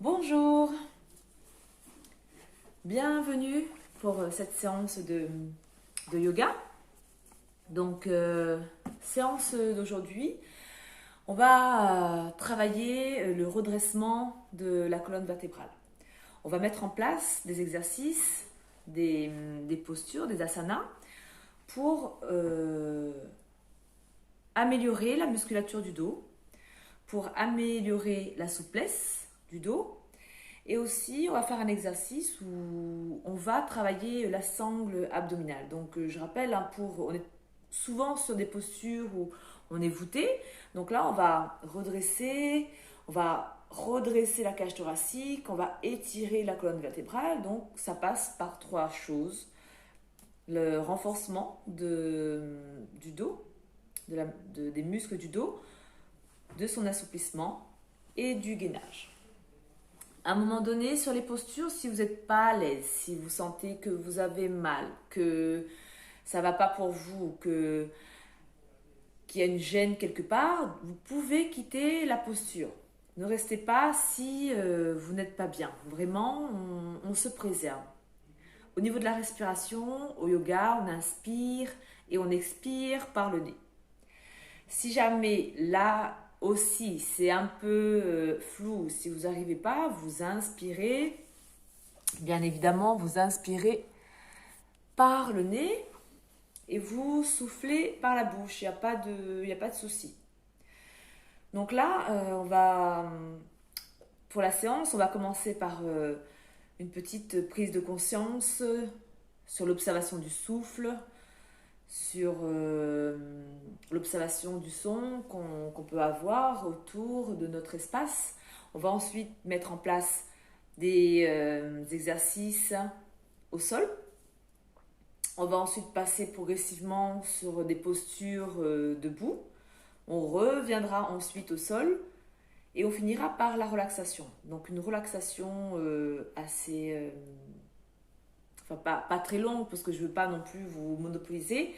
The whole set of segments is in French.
Bonjour, bienvenue pour cette séance de yoga. Donc, séance d'aujourd'hui, on va travailler le redressement de la colonne vertébrale. On va mettre en place des exercices, des postures, des asanas pour améliorer la musculature du dos, pour améliorer la souplesse du dos. Et aussi, on va faire un exercice où on va travailler la sangle abdominale. Donc, je rappelle, hein, on est souvent sur des postures où on est voûté. Donc là, on va redresser la cage thoracique, on va étirer la colonne vertébrale. Donc, ça passe par trois choses. Le renforcement du dos, des muscles du dos, de son assouplissement et du gainage. À un moment donné, sur les postures, si vous n'êtes pas à l'aise, si vous sentez que vous avez mal, que ça ne va pas pour vous, qu'il y a une gêne quelque part, vous pouvez quitter la posture. Ne restez pas si vous n'êtes pas bien. Vraiment, on se préserve. Au niveau de la respiration, au yoga, on inspire et on expire par le nez. Si jamais là aussi c'est un peu flou, si vous n'arrivez pas, vous inspirez. Bien évidemment, vous inspirez par le nez et vous soufflez par la bouche. Il n'y a pas de souci. Donc là, pour la séance, on va commencer par une petite prise de conscience sur l'observation du souffle, sur l'observation du son qu'on peut avoir autour de notre espace. On va ensuite mettre en place des exercices au sol. On va ensuite passer progressivement sur des postures debout. On reviendra ensuite au sol et on finira par la relaxation. Donc une relaxation assez... enfin pas très longue parce que je ne veux pas non plus vous monopoliser.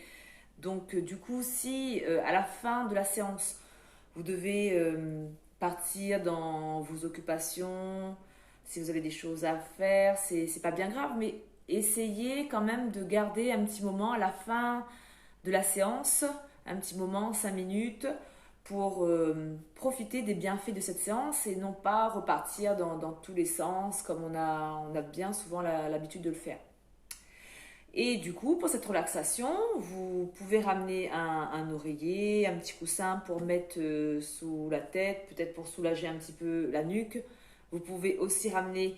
Donc du coup, si à la fin de la séance, vous devez partir dans vos occupations, si vous avez des choses à faire, c'est pas bien grave, mais essayez quand même de garder un petit moment à la fin de la séance, un petit moment, 5 minutes, pour profiter des bienfaits de cette séance et non pas repartir dans tous les sens comme on a bien souvent l'habitude de le faire. Et du coup, pour cette relaxation, vous pouvez ramener un oreiller, un petit coussin pour mettre sous la tête, peut-être pour soulager un petit peu la nuque. Vous pouvez aussi ramener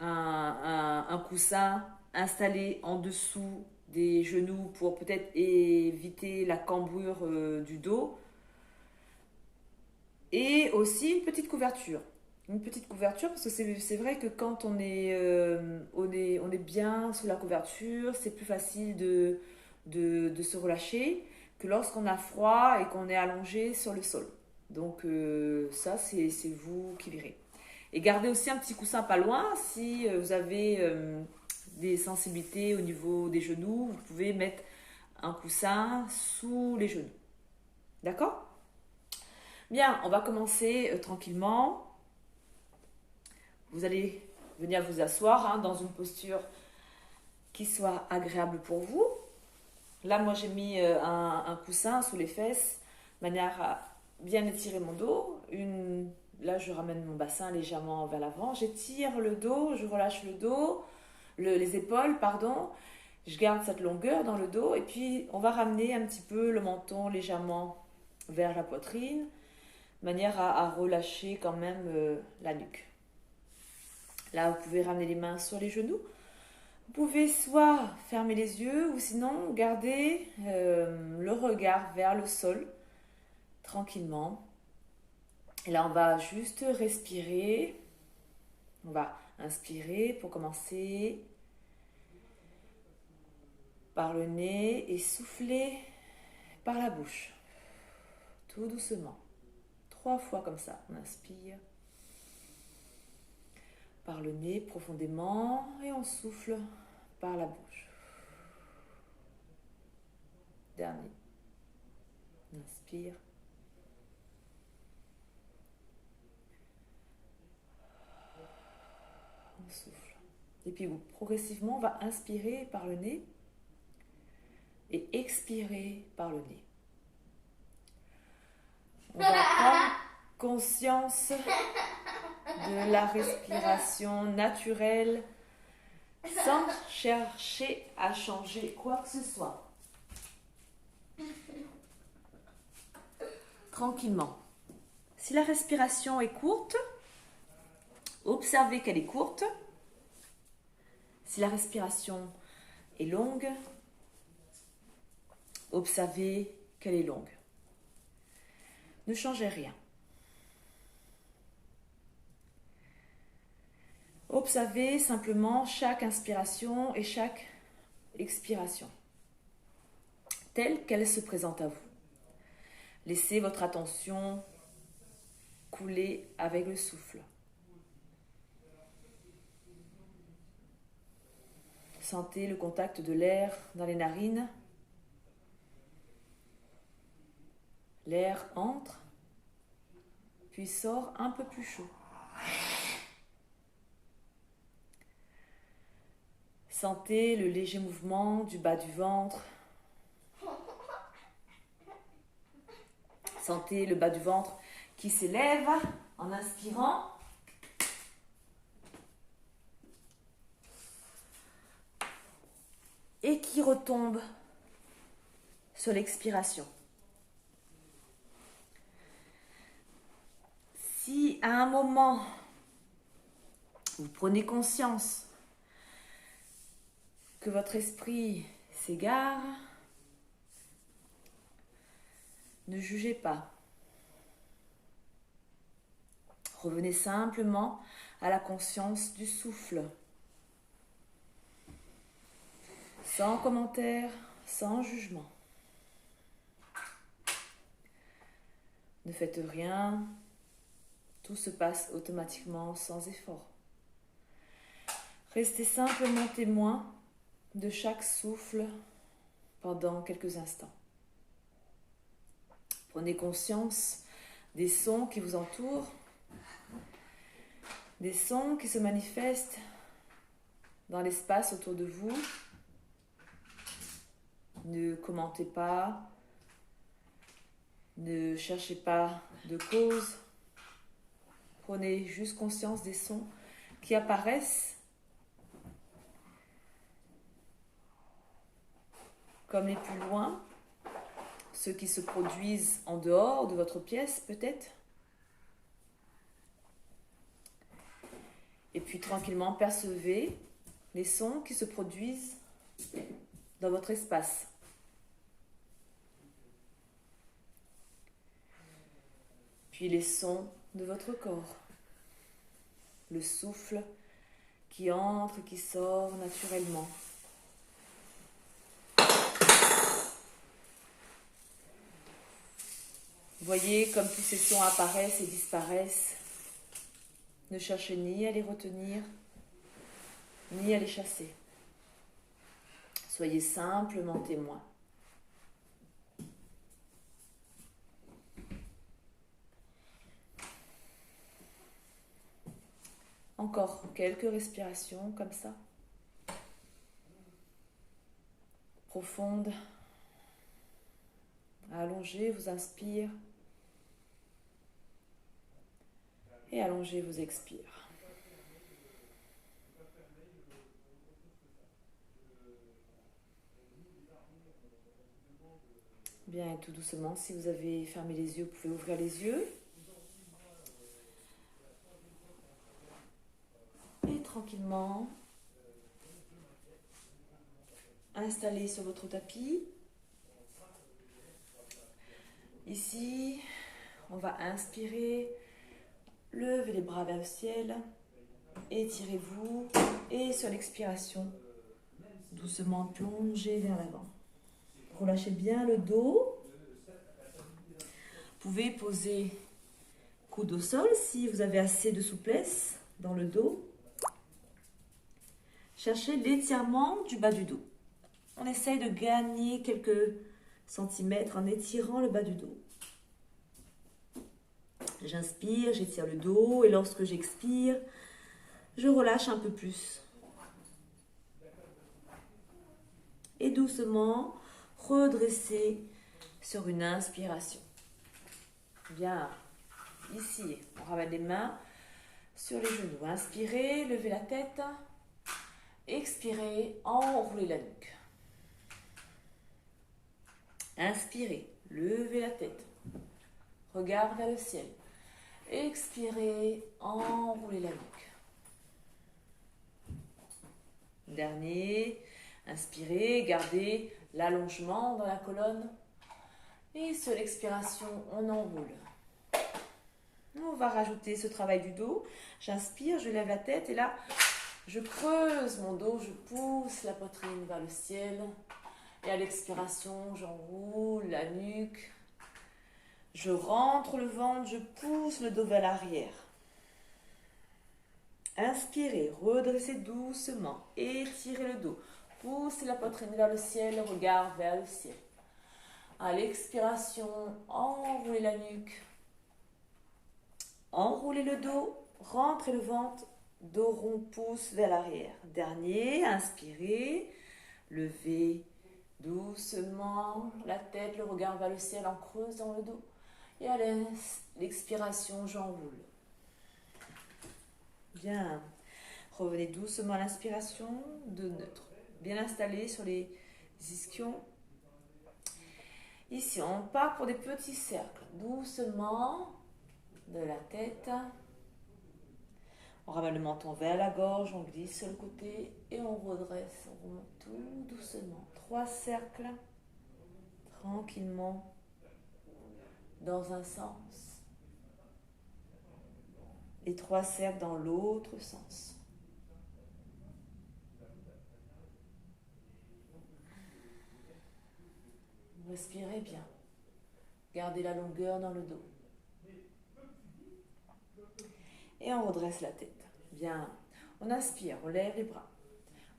un coussin installé en dessous des genoux pour peut-être éviter la cambrure du dos. Et aussi une petite couverture. Une petite couverture parce que c'est vrai que quand on est bien sous la couverture, c'est plus facile de se relâcher que lorsqu'on a froid et qu'on est allongé sur le sol. Donc ça, c'est vous qui verrez. Et gardez aussi un petit coussin pas loin si vous avez des sensibilités au niveau des genoux. Vous pouvez mettre un coussin sous les genoux. D'accord? Bien, on va commencer tranquillement. Vous allez venir vous asseoir dans une posture qui soit agréable pour vous. Là, moi, j'ai mis un coussin sous les fesses, de manière à bien étirer mon dos. Là, je ramène mon bassin légèrement vers l'avant. J'étire le dos, je relâche le dos, les épaules, pardon. Je garde cette longueur dans le dos. Et puis, on va ramener un petit peu le menton légèrement vers la poitrine, de manière à relâcher quand même la nuque. Là, vous pouvez ramener les mains sur les genoux. Vous pouvez soit fermer les yeux ou sinon garder le regard vers le sol tranquillement. Et là, on va juste respirer. On va inspirer pour commencer par le nez et souffler par la bouche. Tout doucement. 3 fois comme ça. On inspire par le nez profondément et on souffle par la bouche. Dernier. On inspire. Et puis progressivement, on va inspirer par le nez et expirer par le nez. On va prendre conscience de la respiration naturelle sans chercher à changer quoi que ce soit. Tranquillement. Si la respiration est courte, observez qu'elle est courte. Si la respiration est longue, observez qu'elle est longue. Ne changez rien. Observez simplement chaque inspiration et chaque expiration, telle qu'elle se présente à vous. Laissez votre attention couler avec le souffle. Sentez le contact de l'air dans les narines. L'air entre, puis sort un peu plus chaud. Sentez le léger mouvement du bas du ventre. Sentez le bas du ventre qui s'élève en inspirant. Et qui retombe sur l'expiration. Si à un moment, vous prenez conscience que votre esprit s'égare, ne jugez pas. Revenez simplement à la conscience du souffle. Sans commentaire, sans jugement. Ne faites rien, tout se passe automatiquement sans effort. Restez simplement témoin de chaque souffle pendant quelques instants. Prenez conscience des sons qui vous entourent, des sons qui se manifestent dans l'espace autour de vous. Ne commentez pas, ne cherchez pas de cause. Prenez juste conscience des sons qui apparaissent comme les plus loin, ceux qui se produisent en dehors de votre pièce peut-être. Et puis tranquillement percevez les sons qui se produisent dans votre espace. Puis les sons de votre corps. Le souffle qui entre, qui sort naturellement. Voyez comme tous ces sons apparaissent et disparaissent. Ne cherchez ni à les retenir, ni à les chasser. Soyez simplement témoin. Encore quelques respirations comme ça. Profondes. Allongez vos inspires. Et allongez vos expires. Bien, et tout doucement, si vous avez fermé les yeux, vous pouvez ouvrir les yeux. Et tranquillement, installez sur votre tapis. Ici, on va inspirer, levez les bras vers le ciel, étirez-vous et sur l'expiration, doucement plongez vers l'avant. Relâchez bien le dos. Vous pouvez poser coude au sol si vous avez assez de souplesse dans le dos. Cherchez l'étirement du bas du dos. On essaye de gagner quelques centimètres en étirant le bas du dos. J'inspire, j'étire le dos et lorsque j'expire, je relâche un peu plus. doucement redresser sur une inspiration. Bien, ici, on ramène les mains sur les genoux. Inspirez, levez la tête. Expirez, enroulez la nuque. Inspirez, levez la tête. Regard vers le ciel. Expirez, enroulez la nuque. Dernier, inspirez, gardez l'allongement dans la colonne. Et sur l'expiration, on enroule. On va rajouter ce travail du dos. J'inspire, je lève la tête et là, je creuse mon dos, je pousse la poitrine vers le ciel. Et à l'expiration, j'enroule la nuque. Je rentre le ventre, je pousse le dos vers l'arrière. Inspirez, redressez doucement, étirez le dos. Poussez la poitrine vers le ciel, regard vers le ciel. À l'expiration, enroulez la nuque. Enroulez le dos, rentrez le ventre, dos rond, pouce vers l'arrière. Dernier, inspirez, levez doucement la tête, le regard vers le ciel en creusant le dos. Et à l'expiration, j'enroule. Bien. Revenez doucement à l'inspiration, de neutre. Bien installé sur les ischions. Ici, on part pour des petits cercles. Doucement, de la tête. On ramène le menton vers la gorge, on glisse sur le côté et on redresse. On remonte tout doucement. 3 cercles, tranquillement, dans un sens. Et 3 cercles dans l'autre sens. Respirez bien. Gardez la longueur dans le dos. Et on redresse la tête. Bien. On inspire, on lève les bras.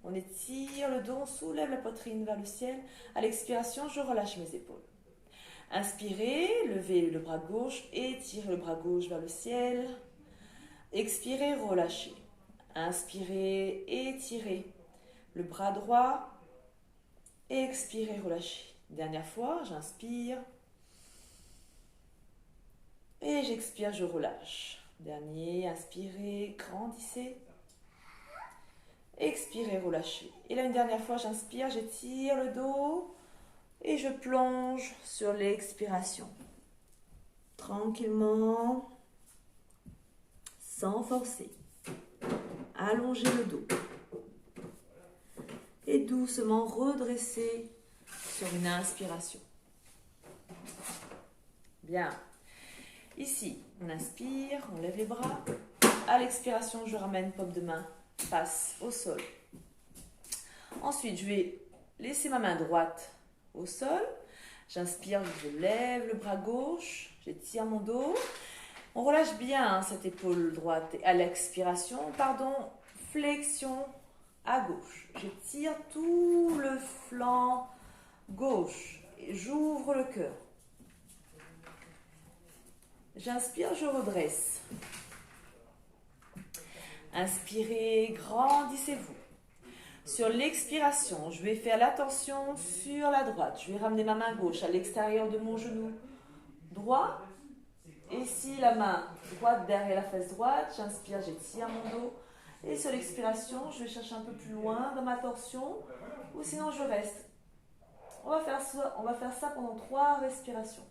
On étire le dos, on soulève la poitrine vers le ciel. À l'expiration, je relâche mes épaules. Inspirez, levez le bras gauche, étirez le bras gauche vers le ciel. Expirez, relâchez. Inspirez, étirez le bras droit. Expirez, relâchez. Dernière fois, j'inspire. Et j'expire, je relâche. Dernier, inspirez, grandissez. Expirez, relâchez. Et là, une dernière fois, j'inspire, j'étire le dos. Et je plonge sur l'expiration. Tranquillement, sans forcer. Allongez le dos. Et doucement redresser sur une inspiration. Bien. Ici, on inspire, on lève les bras. À l'expiration, je ramène paume de main, passe au sol. Ensuite, je vais laisser ma main droite au sol. J'inspire, je lève le bras gauche, j'étire mon dos. On relâche bien cette épaule droite. Et à l'expiration, flexion à gauche. J'étire tout le flanc gauche. Et j'ouvre le cœur. J'inspire, je redresse. Inspirez, grandissez-vous. Sur l'expiration, je vais faire l'attention sur la droite. Je vais ramener ma main gauche à l'extérieur de mon genou droit. Et si la main droite derrière la fesse droite, j'inspire, j'étire mon dos. Et sur l'expiration, je vais chercher un peu plus loin dans ma torsion. Ou sinon, je reste. On va faire ça pendant 3 respirations.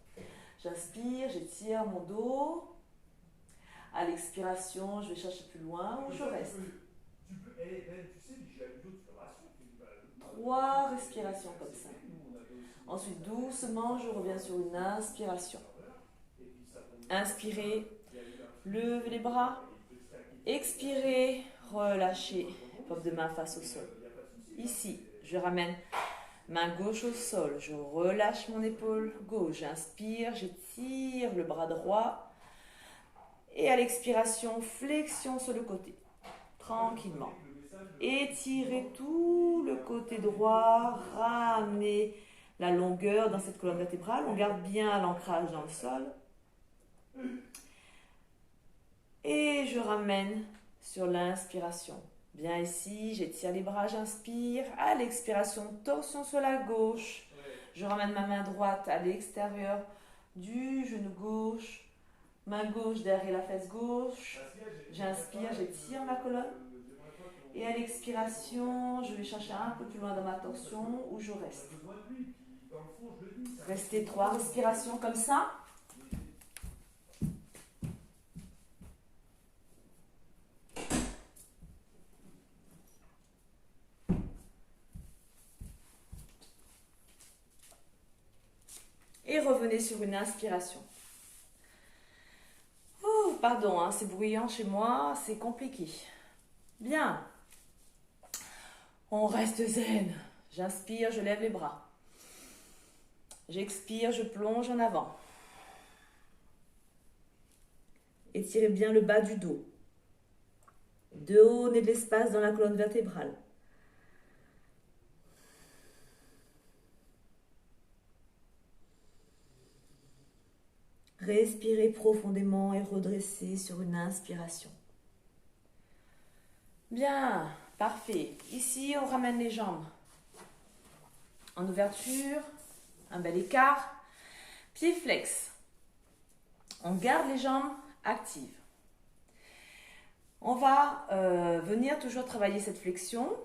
J'inspire, j'étire mon dos. À l'expiration, je vais chercher plus loin ou je reste. 3 respirations comme ça. Ensuite, doucement, je reviens sur une inspiration. Inspirez, levez les bras. Expirez, relâchez. Paume de main face au sol. Ici, je ramène main gauche au sol. Je relâche mon épaule gauche. J'inspire, j'étire le bras droit. Et à l'expiration, flexion sur le côté. Tranquillement. Étirez tout le côté droit. Ramenez la longueur dans cette colonne vertébrale. On garde bien l'ancrage dans le sol. Et je ramène sur l'inspiration. Bien ici, j'étire les bras, j'inspire. À l'expiration, torsion sur la gauche. Je ramène ma main droite à l'extérieur du genou gauche. Main gauche derrière la fesse gauche. J'inspire, j'étire ma colonne. Et à l'expiration, je vais chercher un peu plus loin dans ma torsion où je reste. Restez 3 respirations comme ça. Et revenez sur une inspiration. Oh, pardon, hein, c'est bruyant chez moi, c'est compliqué. Bien. On reste zen. J'inspire, je lève les bras. J'expire, je plonge en avant. Étirez bien le bas du dos. Donnez de l'espace dans la colonne vertébrale. Respirez profondément et redressez sur une inspiration. Bien, parfait. Ici, on ramène les jambes en ouverture, un bel écart, pied flex. On garde les jambes actives. On va venir toujours travailler cette flexion.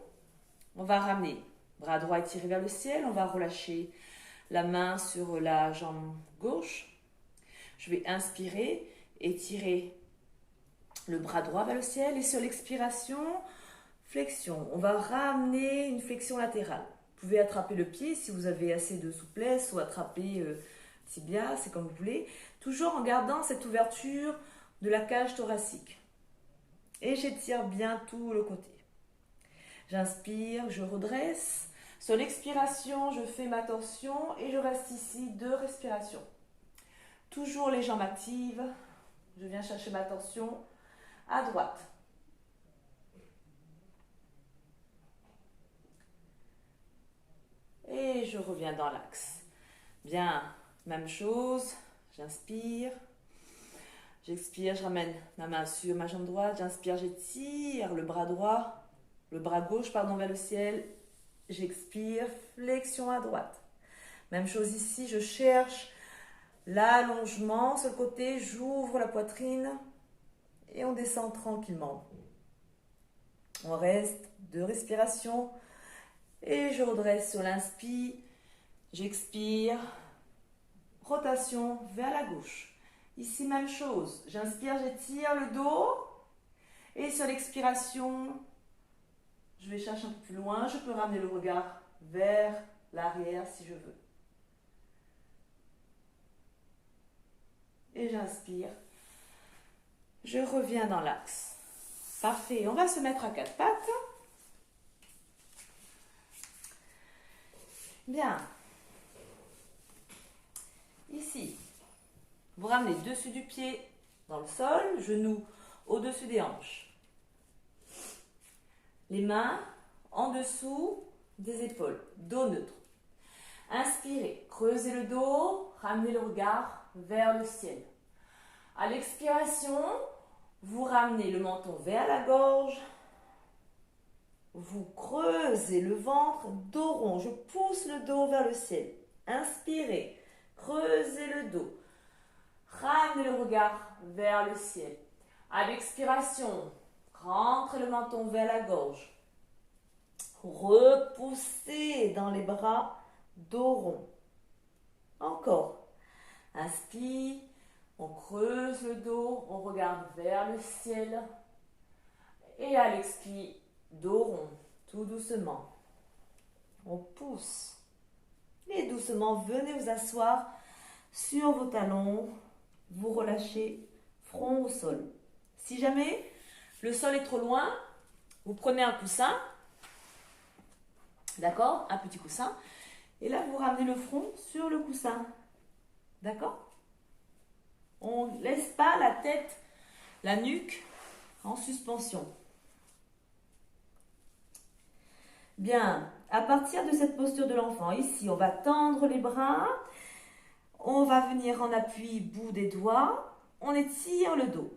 On va ramener bras droit étiré vers le ciel. On va relâcher la main sur la jambe gauche. Je vais inspirer, étirer le bras droit vers le ciel. Et sur l'expiration, flexion. On va ramener une flexion latérale. Vous pouvez attraper le pied si vous avez assez de souplesse ou attraper tibia, c'est comme vous voulez. Toujours en gardant cette ouverture de la cage thoracique. Et j'étire bien tout le côté. J'inspire, je redresse. Sur l'expiration, je fais ma torsion et je reste ici 2 respirations. Toujours les jambes actives. Je viens chercher ma torsion à droite. Et je reviens dans l'axe. Bien, même chose. J'inspire. J'expire, je ramène ma main sur ma jambe droite. J'inspire, j'étire le bras droit, le bras gauche, pardon, vers le ciel. J'expire, flexion à droite. Même chose ici, je cherche l'allongement sur le côté, j'ouvre la poitrine et on descend tranquillement. On reste 2 respirations et je redresse sur l'inspire. J'expire, rotation vers la gauche. Ici, même chose. J'inspire, j'étire le dos. Et sur l'expiration, je vais chercher un peu plus loin. Je peux ramener le regard vers l'arrière si je veux. Et j'inspire. Je reviens dans l'axe. Parfait. On va se mettre à 4 pattes. Bien. Ici. Vous ramenez dessus du pied dans le sol, genoux au-dessus des hanches. Les mains en dessous des épaules, dos neutre. Inspirez, creusez le dos, ramenez le regard vers le ciel. À l'expiration, vous ramenez le menton vers la gorge. Vous creusez le ventre, dos rond. Je pousse le dos vers le ciel. Inspirez, creusez le dos. Ramenez le regard vers le ciel. À l'expiration, rentrez le menton vers la gorge. Repoussez dans les bras, dos rond. Encore. Inspire, on creuse le dos, on regarde vers le ciel. Et à l'expire, dos rond, tout doucement. On pousse. Et doucement, venez vous asseoir sur vos talons. Vous relâchez front au sol. Si jamais le sol est trop loin, vous prenez un coussin. D'accord? Un petit coussin. Et là, vous ramenez le front sur le coussin. D'accord? On ne laisse pas la tête, la nuque en suspension. Bien, à partir de cette posture de l'enfant, ici, on va tendre les bras. On va venir en appui, bout des doigts. On étire le dos.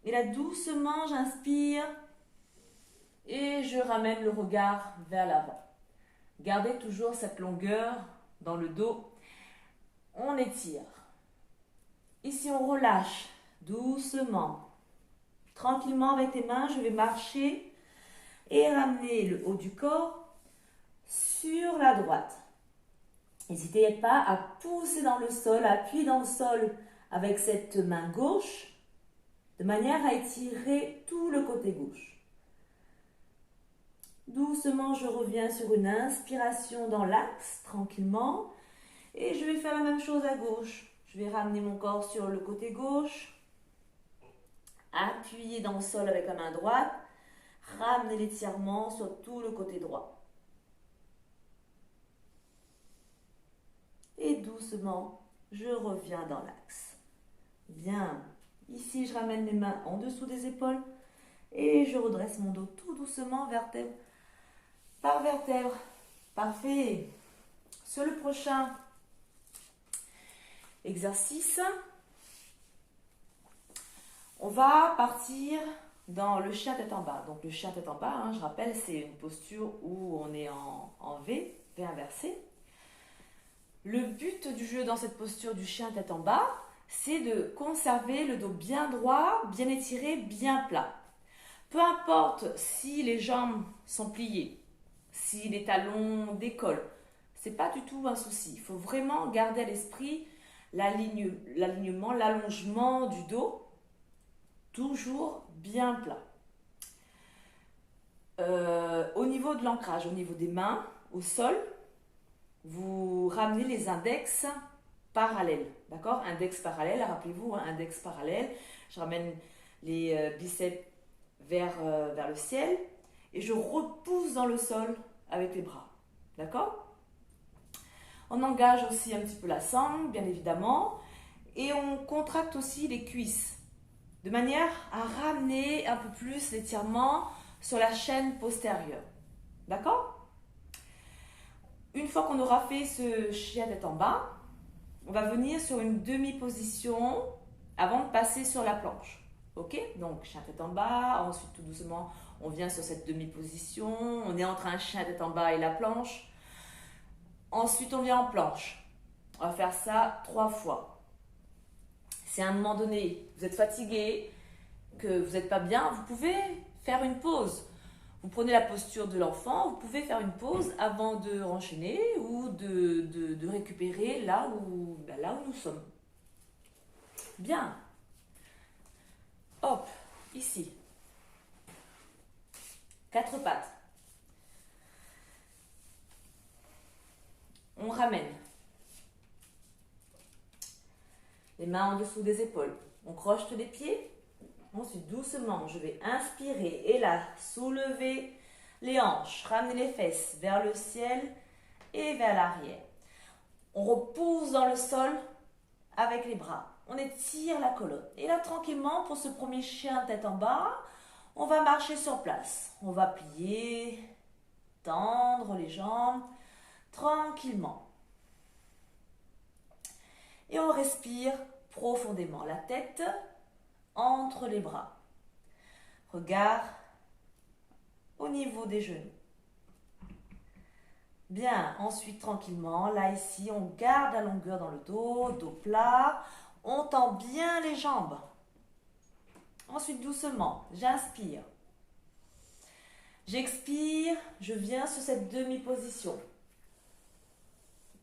Et là, doucement, j'inspire. Et je ramène le regard vers l'avant. Gardez toujours cette longueur dans le dos. On étire. Ici, on relâche doucement. Tranquillement avec les mains, je vais marcher et ramener le haut du corps sur la droite. N'hésitez pas à pousser dans le sol, appuyer dans le sol avec cette main gauche, de manière à étirer tout le côté gauche. Doucement, je reviens sur une inspiration dans l'axe, tranquillement. Et je vais faire la même chose à gauche. Je vais ramener mon corps sur le côté gauche. Appuyer dans le sol avec la main droite. Ramener l'étirement sur tout le côté droit. Et doucement, je reviens dans l'axe. Bien. Ici, je ramène mes mains en dessous des épaules. Et je redresse mon dos tout doucement, vertèbre par vertèbre. Parfait. Sur le prochain exercice, on va partir dans le chien tête en bas. Donc le chien tête en bas, je rappelle, c'est une posture où on est en V, V inversé. Le but du jeu dans cette posture du chien tête en bas, c'est de conserver le dos bien droit, bien étiré, bien plat. Peu importe si les jambes sont pliées, si les talons décollent, c'est pas du tout un souci. Il faut vraiment garder à l'esprit l'alignement, l'allongement du dos, toujours bien plat. Au niveau de l'ancrage, au niveau des mains, au sol, vous ramenez les index parallèles, d'accord? Index parallèle, rappelez-vous, index parallèle. Je ramène les biceps vers le ciel et je repousse dans le sol avec les bras, d'accord? On engage aussi un petit peu la sangle, bien évidemment, et on contracte aussi les cuisses, de manière à ramener un peu plus l'étirement sur la chaîne postérieure, d'accord? Une fois qu'on aura fait ce chien tête en bas, on va venir sur une demi-position avant de passer sur la planche. Ok? Donc, chien tête en bas, ensuite tout doucement, on vient sur cette demi-position, on est entre un chien tête en bas et la planche. Ensuite, on vient en planche. On va faire ça 3 fois. Si à un moment donné, vous êtes fatigué, que vous n'êtes pas bien, vous pouvez faire une pause. Vous prenez la posture de l'enfant, vous pouvez faire une pause avant de renchaîner ou de récupérer là où nous sommes. Bien. Hop, ici. 4 pattes. On ramène. Les mains en dessous des épaules. On crochete les pieds. Ensuite, doucement, je vais inspirer et là, soulever les hanches, ramener les fesses vers le ciel et vers l'arrière. On repousse dans le sol avec les bras. On étire la colonne. Et là, tranquillement, pour ce premier chien tête en bas, on va marcher sur place. On va plier, tendre les jambes, tranquillement. Et on respire profondément. La tête entre les bras. Regard au niveau des genoux. Bien, ensuite tranquillement, là ici, on garde la longueur dans le dos, dos plat. On tend bien les jambes. Ensuite, doucement, j'inspire. J'expire, je viens sur cette demi-position.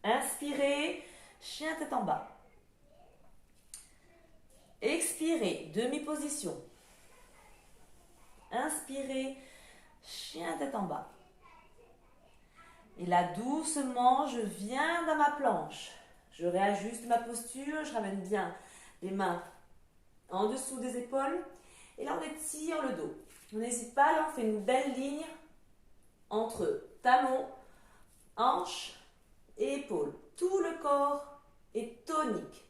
Inspirez, chien tête en bas. Expirez, demi-position. Inspirez, chien tête en bas. Et là, doucement, je viens dans ma planche. Je réajuste ma posture, je ramène bien les mains en dessous des épaules. Et là, on étire le dos. On n'hésite pas, là, on fait une belle ligne entre talons, hanches et épaules. Tout le corps est tonique.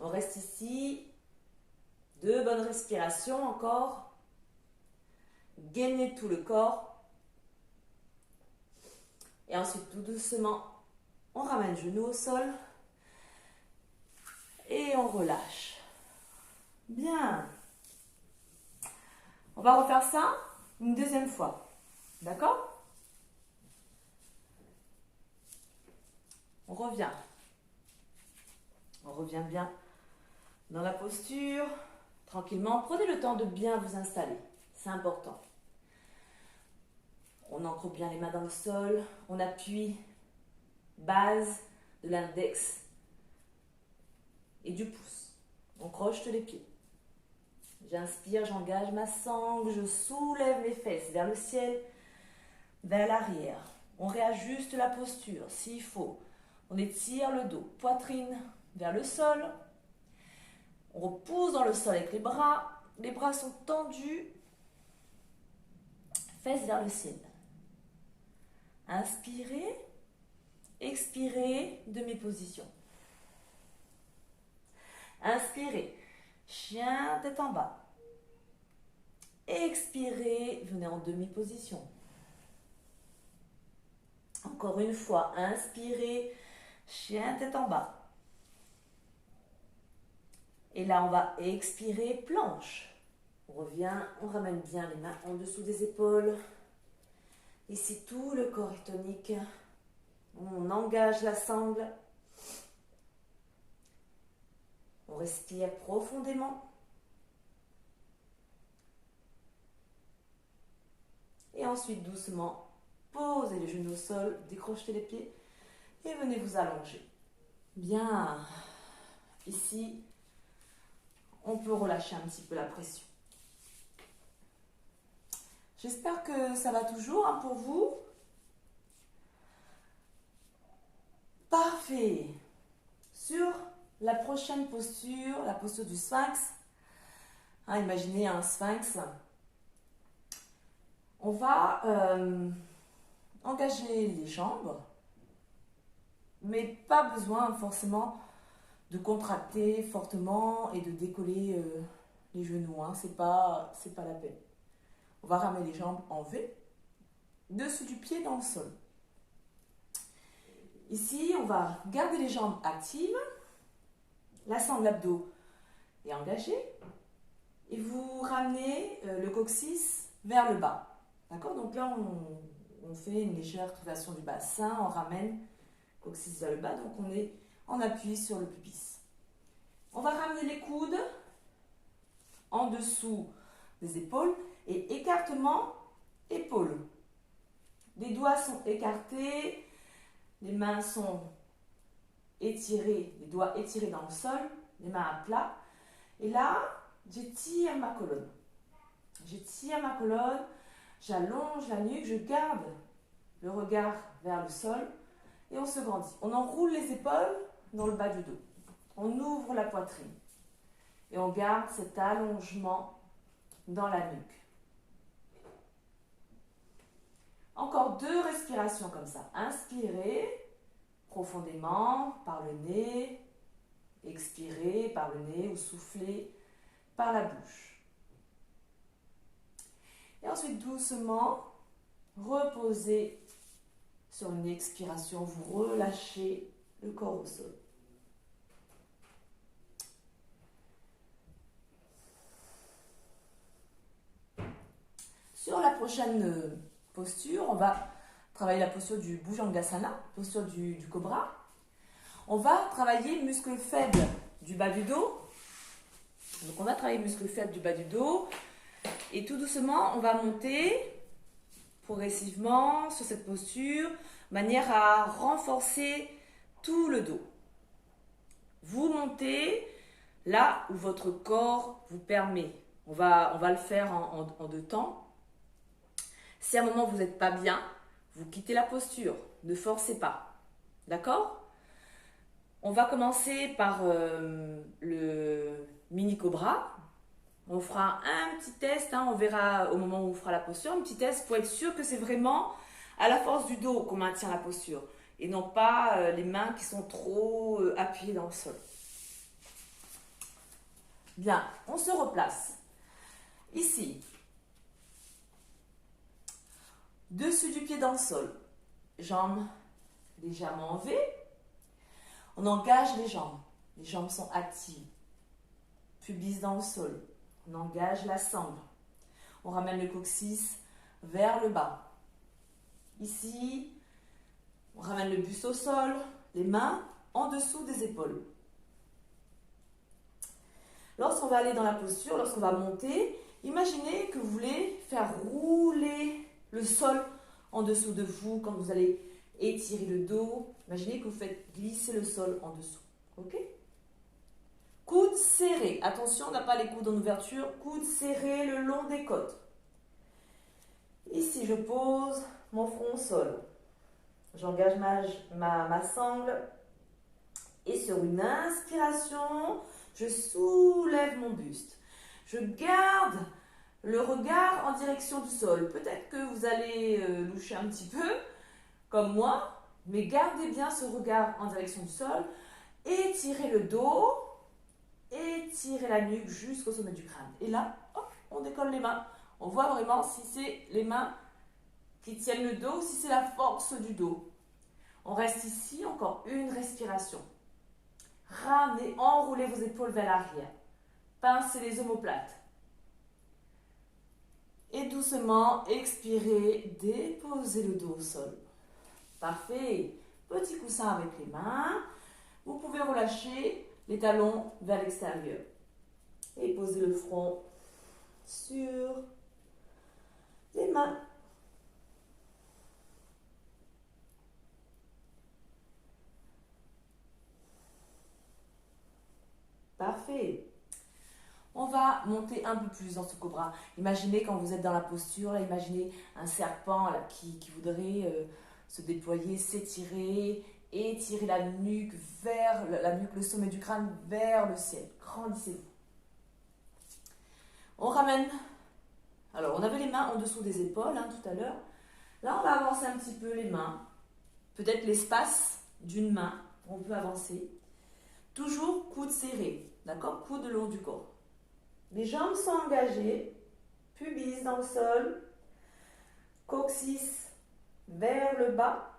On reste ici. 2 bonnes respirations encore. Gainez tout le corps. Et ensuite, tout doucement, on ramène le genou au sol. Et on relâche. Bien. On va refaire ça Une deuxième fois. D'accord? On revient. On revient bien dans la posture. Tranquillement, prenez le temps de bien vous installer. C'est important. On ancre bien les mains dans le sol. On appuie base de l'index et du pouce. On croche les pieds. J'inspire, j'engage ma sangle, je soulève les fesses vers le ciel, vers l'arrière. On réajuste la posture s'il faut. On étire le dos, poitrine vers le sol. On repousse dans le sol avec les bras. Les bras sont tendus. Fesses vers le ciel. Inspirez. Expirez, demi-position. Inspirez. Chien, tête en bas. Expirez, venez en demi-position. Encore une fois, inspirez, chien, tête en bas. Et là, on va expirer, planche. On revient, on ramène bien les mains en dessous des épaules. Ici, tout le corps est tonique. On engage la sangle. On respire profondément. Et ensuite, doucement, posez les genoux au sol, décrochez les pieds et venez vous allonger. Bien. Ici, on peut relâcher un petit peu la pression. J'espère que ça va toujours pour vous. Parfait. Sur la prochaine posture, la posture du sphinx. Imaginez un sphinx. On va engager les jambes, mais pas besoin forcément de contracter fortement et de décoller les genoux. C'est pas la peine. On va ramener les jambes en V, dessus du pied dans le sol. Ici, on va garder les jambes actives. La sangle abdos est engagée. Et vous ramenez le coccyx vers le bas. D'accord? Donc là, on fait une légère rotation du bassin. On ramène le coccyx vers le bas. Donc on est en appui sur le pubis. On va ramener les coudes en dessous des épaules. Et écartement, épaules. Les doigts sont écartés. Les mains sont étirées. Les doigts étirés dans le sol. Les mains à plat. Et là, j'étire ma colonne. J'étire ma colonne. J'allonge la nuque. Je garde le regard vers le sol. Et on se grandit. On enroule les épaules dans le bas du dos. On ouvre la poitrine. Et on garde cet allongement dans la nuque. Encore 2 respirations comme ça. Inspirez profondément par le nez. Expirez par le nez ou soufflez par la bouche. Et ensuite, doucement, reposez sur une expiration. Vous relâchez le corps au sol. Sur la prochaine posture, on va travailler la posture du Bhujangasana, posture du cobra. On va travailler muscles faibles du bas du dos. Donc on va travailler muscles faibles du bas du dos. Et tout doucement, on va monter progressivement sur cette posture, de manière à renforcer tout le dos. Vous montez là où votre corps vous permet. On va le faire en 2 temps. Si à un moment vous n'êtes pas bien, vous quittez la posture. Ne forcez pas. D'accord ? On va commencer par le mini cobra. On fera un petit test. On verra au moment où on fera la posture. Un petit test pour être sûr que c'est vraiment à la force du dos qu'on maintient la posture. Et non pas les mains qui sont trop appuyées dans le sol. Bien, on se replace. Ici. Dessus du pied dans le sol. Jambes légèrement en V. On engage les jambes. Les jambes sont actives. Pubis dans le sol. On engage la sangle. On ramène le coccyx vers le bas. Ici, on ramène le buste au sol, les mains en dessous des épaules. Lorsqu'on va aller dans la posture, lorsqu'on va monter, imaginez que vous voulez faire rouler le sol en dessous de vous quand vous allez étirer le dos. Imaginez que vous faites glisser le sol en dessous. Ok? Coudes serrés. Attention, on n'a pas les coudes en ouverture. Coudes serrés le long des côtes. Ici, je pose mon front au sol. J'engage ma sangle. Et sur une inspiration, je soulève mon buste. Je garde le regard en direction du sol. Peut-être que vous allez loucher un petit peu, comme moi, mais gardez bien ce regard en direction du sol. Étirez le dos, étirez la nuque jusqu'au sommet du crâne. Et là, hop, on décolle les mains. On voit vraiment si c'est les mains qui tiennent le dos ou si c'est la force du dos. On reste ici, encore une respiration. Ramenez, enroulez vos épaules vers l'arrière. Pincez les omoplates. Et doucement, expirez, déposez le dos au sol. Parfait. Petit coussin avec les mains. Vous pouvez relâcher les talons vers l'extérieur. Et posez le front sur les mains. Parfait. On va monter un peu plus dans ce cobra. Imaginez quand vous êtes dans la posture, là, imaginez un serpent là, qui voudrait se déployer, s'étirer, étirer la nuque vers la nuque, le sommet du crâne vers le ciel. Grandissez-vous. On ramène. Alors, on avait les mains en dessous des épaules tout à l'heure. Là, on va avancer un petit peu les mains. Peut-être l'espace d'une main. On peut avancer. Toujours coude serré. D'accord? Coude le long du corps. Les jambes sont engagées. Pubis dans le sol. Coccyx vers le bas.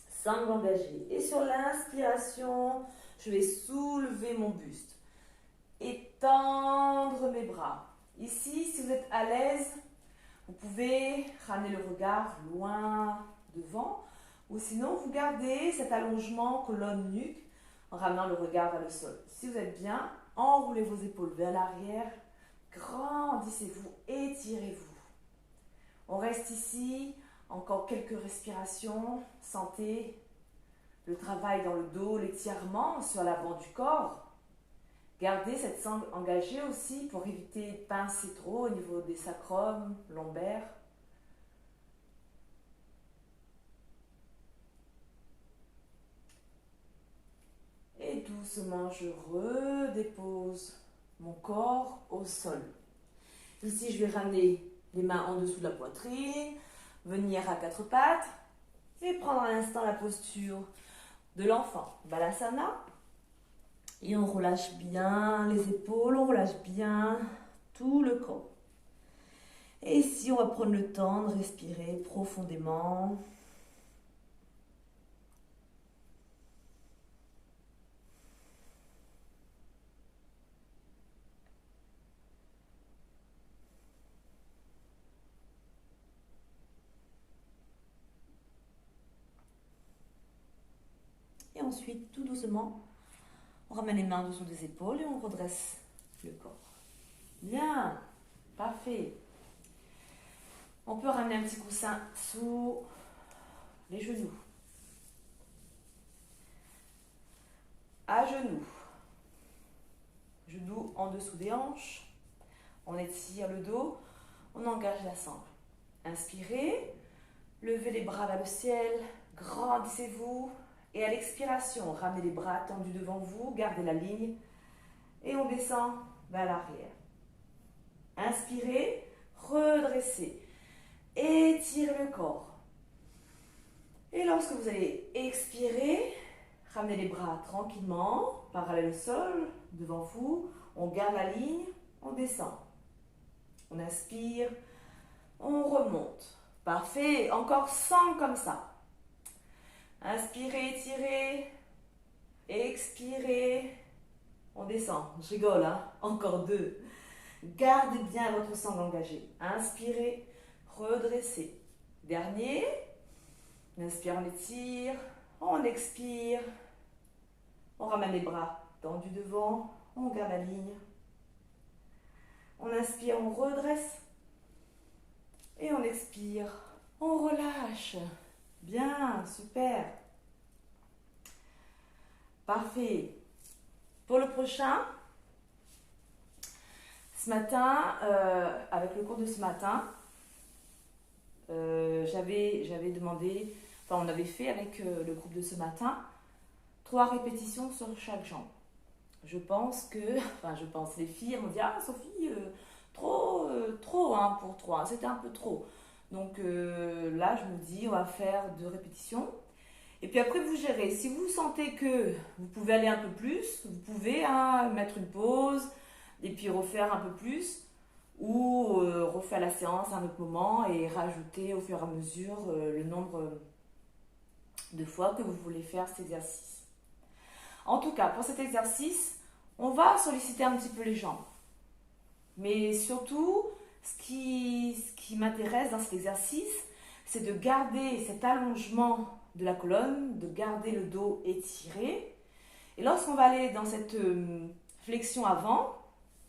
Sangle engagée. Et sur l'inspiration, je vais soulever mon buste. Étendre mes bras. Ici, si vous êtes à l'aise, vous pouvez ramener le regard loin devant. Ou sinon, vous gardez cet allongement colonne-nuque en ramenant le regard vers le sol. Si vous êtes bien, enroulez vos épaules vers l'arrière. Grandissez-vous, étirez-vous. On reste ici. Encore quelques respirations. Sentez le travail dans le dos, l'étirement sur l'avant du corps. Gardez cette sangle engagée aussi pour éviter de pincer trop au niveau des sacrums, lombaires. Et doucement, je redépose mon corps au sol. Ici, je vais ramener les mains en dessous de la poitrine, venir à quatre pattes et prendre un instant la posture de l'enfant. Balasana. Et on relâche bien les épaules, on relâche bien tout le corps. Et ici, on va prendre le temps de respirer profondément. Et ensuite, tout doucement, on ramène les mains en dessous des épaules et on redresse le corps. Bien, parfait. On peut ramener un petit coussin sous les genoux. À genoux. Genoux en dessous des hanches. On étire le dos. On engage la sangle. Inspirez. Levez les bras vers le ciel. Grandissez-vous. Et à l'expiration, ramenez les bras tendus devant vous. Gardez la ligne. Et on descend vers l'arrière. Inspirez. Redressez. Étirez le corps. Et lorsque vous allez expirer, ramenez les bras tranquillement, parallèle au sol, devant vous. On garde la ligne, on descend. On inspire, on remonte. Parfait, encore 100 comme ça. Inspirez, étirez, expirez, on descend. Je rigole, encore 2. Gardez bien votre sangle engagée. Inspirez, redressez. Dernier. Inspire, on étire. On expire. On ramène les bras tendus devant. On garde la ligne. On inspire, on redresse. Et on expire. On relâche. Bien, super. Parfait. Pour le prochain, ce matin, avec le cours de ce matin, j'avais demandé, enfin on avait fait avec le groupe de ce matin, 3 répétitions sur chaque jambe. Je pense, les filles m'ont dit, ah Sophie, trop hein, pour 3, c'était un peu trop. Donc là, je me dis, on va faire 2 répétitions. Et puis après, vous gérez. Si vous sentez que vous pouvez aller un peu plus, vous pouvez mettre une pause et puis refaire un peu plus ou refaire la séance à un autre moment et rajouter au fur et à mesure le nombre de fois que vous voulez faire cet exercice. En tout cas, pour cet exercice, on va solliciter un petit peu les jambes. Mais surtout, ce qui m'intéresse dans cet exercice, c'est de garder cet allongement de la colonne, de garder le dos étiré. Et lorsqu'on va aller dans cette flexion avant,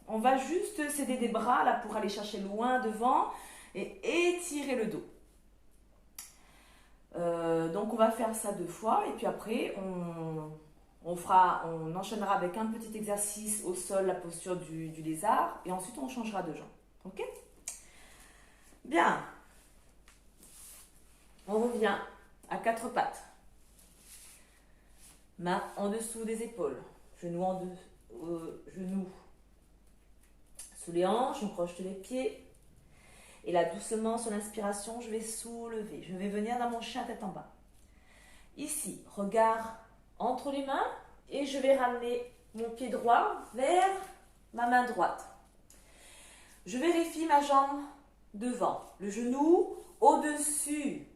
on va juste céder des bras là pour aller chercher loin devant et étirer le dos. Donc on va faire ça 2 fois et puis après on enchaînera avec un petit exercice au sol, la posture du lézard et ensuite on changera de jambe. Ok? Bien. On revient à 4 pattes. Main en dessous des épaules. Genoux genoux sous les hanches, on croche les pieds. Et là, doucement, sur l'inspiration, je vais soulever. Je vais venir dans mon chien tête en bas. Ici, regard entre les mains. Et je vais ramener mon pied droit vers ma main droite. Je vérifie ma jambe devant. Le genou au-dessus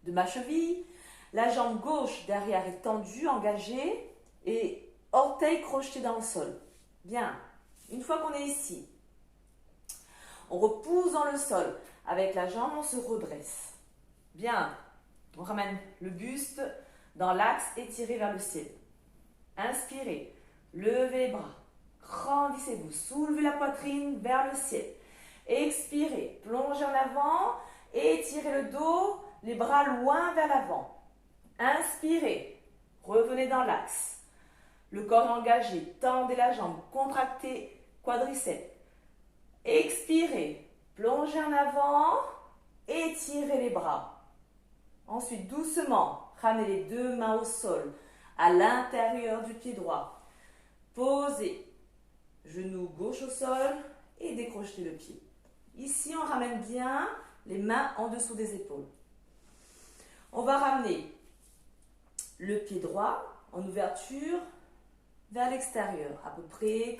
de ma cheville. La jambe gauche derrière est tendue, engagée. Et orteil crocheté dans le sol. Bien. Une fois qu'on est ici, on repousse dans le sol. Avec la jambe, on se redresse. Bien. On ramène le buste dans l'axe étiré vers le ciel. Inspirez. Levez les bras. Grandissez-vous. Soulevez la poitrine vers le ciel. Expirez. Plongez en avant. Étirez le dos. Les bras loin vers l'avant. Inspirez. Revenez dans l'axe. Le corps est engagé. Tendez la jambe. Contractez quadriceps. Expirez. Plongez en avant. Étirez les bras. Ensuite, doucement, ramenez les 2 mains au sol, à l'intérieur du pied droit. Posez. Genou gauche au sol et décrochez le pied. Ici, on ramène bien les mains en dessous des épaules. On va ramener le pied droit en ouverture vers l'extérieur, à peu près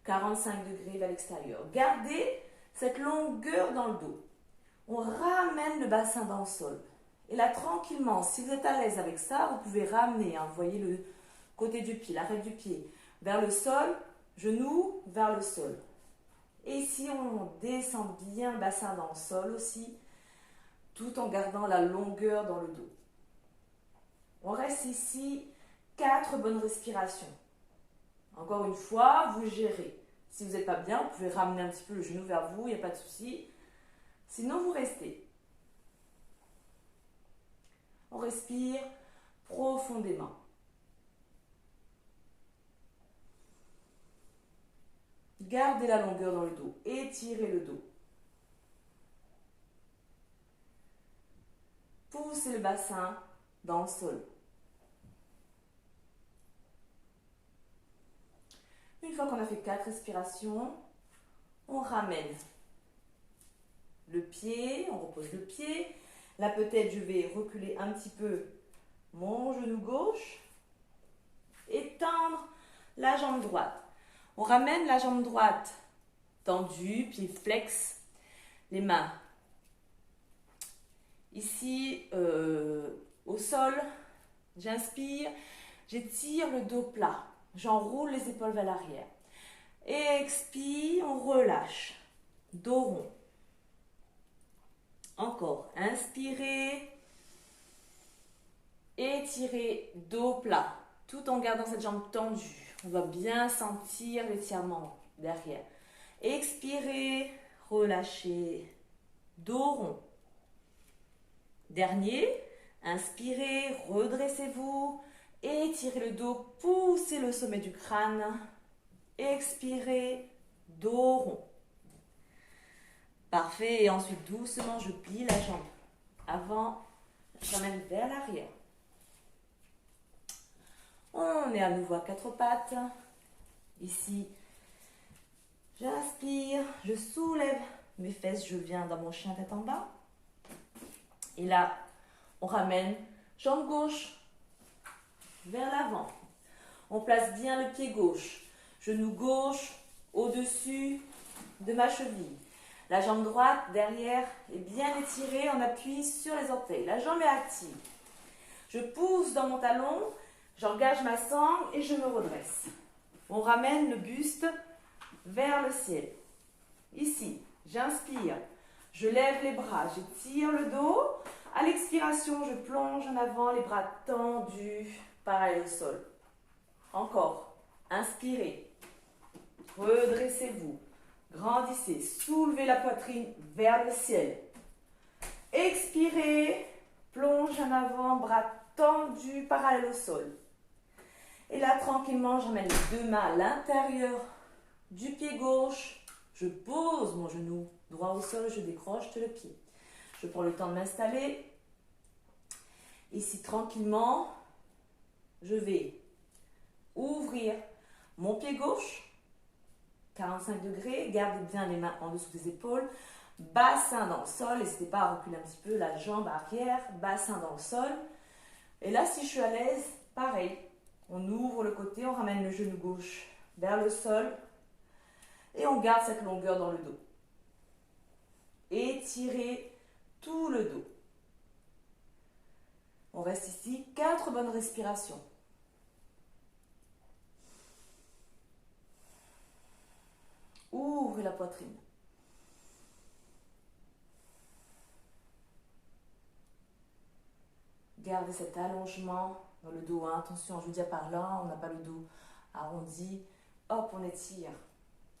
45 degrés vers l'extérieur. Gardez cette longueur dans le dos. On ramène le bassin dans le sol. Et là, tranquillement, si vous êtes à l'aise avec ça, vous pouvez ramener, vous voyez le côté du pied, l'arrêt du pied, vers le sol, genou vers le sol. Et ici, on descend bien le bassin dans le sol aussi, tout en gardant la longueur dans le dos. On reste ici 4 bonnes respirations. Encore une fois, vous gérez. Si vous n'êtes pas bien, vous pouvez ramener un petit peu le genou vers vous, il n'y a pas de souci. Sinon, vous restez. On respire profondément. Gardez la longueur dans le dos. Étirez le dos. Poussez le bassin dans le sol. Une fois qu'on a fait 4 respirations, on ramène le pied, on repose le pied. Là, peut-être, je vais reculer un petit peu mon genou gauche et tendre la jambe droite. On ramène la jambe droite tendue, pied flex, les mains ici au sol. J'inspire, j'étire le dos plat. J'enroule les épaules vers l'arrière. Expire, on relâche. Dos rond. Encore. Inspirez. Étirez, dos plat. Tout en gardant cette jambe tendue. On va bien sentir l'étirement derrière. Expirez, relâchez. Dos rond. Dernier. Inspirez, redressez-vous. Étirez le dos, poussez le sommet du crâne. Expirez, dos rond. Parfait. Et ensuite, doucement, je plie la jambe. Avant, j'emmène vers l'arrière. On est à nouveau à quatre pattes. Ici, j'inspire, je soulève mes fesses, je viens dans mon chien tête en bas. Et là, on ramène jambe gauche vers l'avant. On place bien le pied gauche. Genou gauche au-dessus de ma cheville. La jambe droite derrière est bien étirée. On appuie sur les orteils. La jambe est active. Je pousse dans mon talon. J'engage ma sangle et je me redresse. On ramène le buste vers le ciel. Ici, j'inspire. Je lève les bras. J'étire le dos. À l'expiration, je plonge en avant, les bras tendus, parallèles au sol. Encore. Inspirez. Redressez-vous. Grandissez. Soulevez la poitrine vers le ciel. Expirez. Plonge en avant, bras tendus, parallèles au sol. Et là, tranquillement, j'emmène les deux mains à l'intérieur du pied gauche. Je pose mon genou droit au sol, je décroche le pied. Je prends le temps de m'installer. Ici, tranquillement, je vais ouvrir mon pied gauche, 45 degrés. Gardez bien les mains en dessous des épaules. Bassin dans le sol. N'hésitez pas à reculer un petit peu la jambe arrière. Bassin dans le sol. Et là, si je suis à l'aise, pareil. On ouvre le côté, on ramène le genou gauche vers le sol et on garde cette longueur dans le dos. Étirez tout le dos. On reste ici, 4 bonnes respirations. Ouvrez la poitrine. Gardez cet allongement dans le dos. Attention, je vous dis par là, on n'a pas le dos arrondi. Hop, on étire.